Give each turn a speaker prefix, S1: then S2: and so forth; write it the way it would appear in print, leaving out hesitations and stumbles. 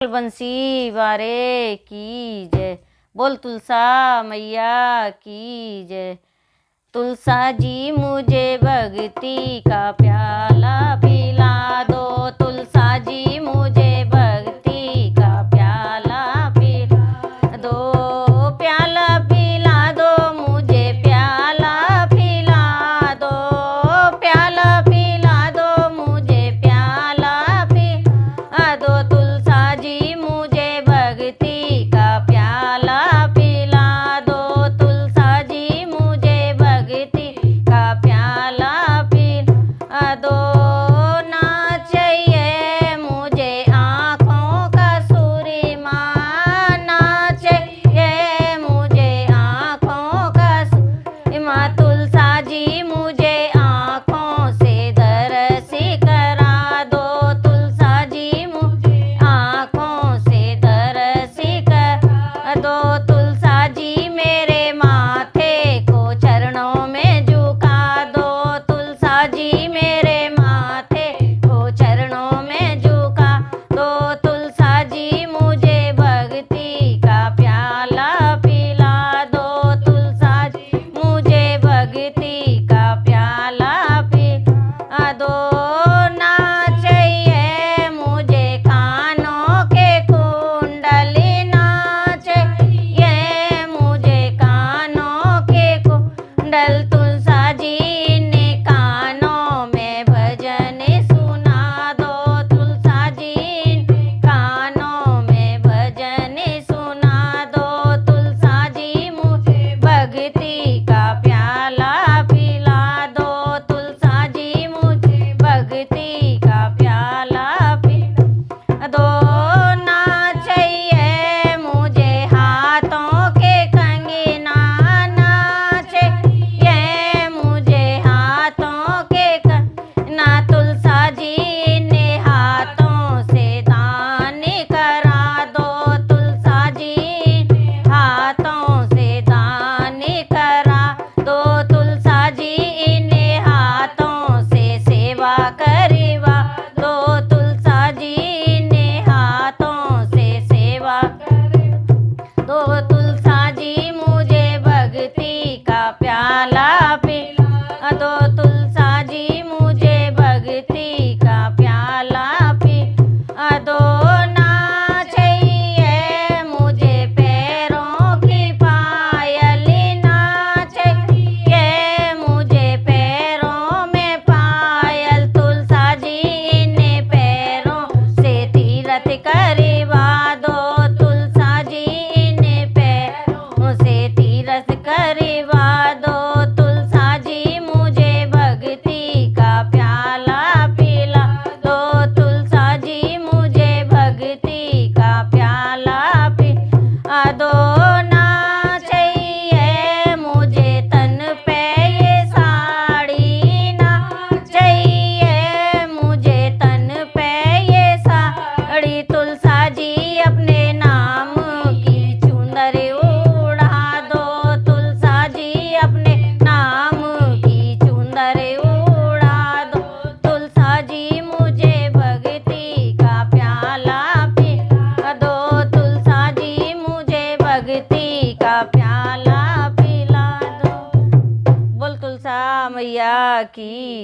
S1: बंसी वारे की जय। बोल तुलसा मैया की जय। तुलसा जी मुझे भक्ति का प्याला पिला दो। तुलसा जी मुझे भक्ति का प्याला पिला दो। प्याला पिला दो मुझे, प्याला पिला दो। प्याला पिला दो मुझे, प्याला पिला दो। तुलसा जी मुझे भक्ति का प्याला पिला दो। तुलसा जी मुझे भक्ति का प्याला पिला दो। ना चाहिए मुझे आँखों का सुरमा, ना चाहिए मुझे आँखों का सुरमा। तुलसा जी मुझे आँखों से दर्श करा दो। तुलसा जी मुझे आँखों से दर्श करा दो। तुलसा जी मेरे माथे को चरणों में झुका दो। तुलसा जी मेरे माथे को चरणों में झुका दो। तुलसा जी मुझे भक्ति का प्याला पिला दो। तुलसा जी मुझे भक्ति का प्याला पिला दो। ना चाहिए मुझे कानों के कुंडली, ना चाहिए मुझे कानों के कुंडल। तुलसा जी ने कानों में भजन सुना दो। तुलसा जी ने कानों में भजन सुना दो। तुलसा जी मुझे भक्ति का प्याला पिला दो। तुलसा जी मुझे भक्ति का प्याला पिला दो। ना चाहिए मुझे हाथों के कंगना, ना चाहिए मुझे हाथों के कंगना। तुलसा जी ने हाथों से दान करा दो। तुलसा जी ने हाथों से दान करा दो। तुलसा जी ने हाथों से सेवा करवा दो। तुलसा जी ने हाथों से सेवा दो। तुलसा जी मुझे भक्ति का प्याला पिला दो। तुलसा जी मुझे भक्ति का प्याला पिला दो। ना चाहिए मुझे पैरों की पायल, ना चाहिए मुझे पैरों में पायल। तुलसा जी ने पैरों से तीरथ करवा दो। तुलसा जी ने पैरों से तीरथ करवा दो। तुलसा जी मुझे भक्ति का प्याला पिला दो। तुलसा जी मुझे भक्ति का प्याला पिला दो। ना चाहिए मुझे तन पे ये साड़ी, ना चाहिए मुझे तन पे ये साड़ी। तुलसा जी अपने नाम की चुनर उड़ा दो। तुलसा जी अपने नाम की चुनर उड़ा दो। तुलसा जी मुझे भक्ति का प्याला पिला दो। तुलसा जी मुझे भक्ति का प्याला पिला दो। बोल तुलसा मैया की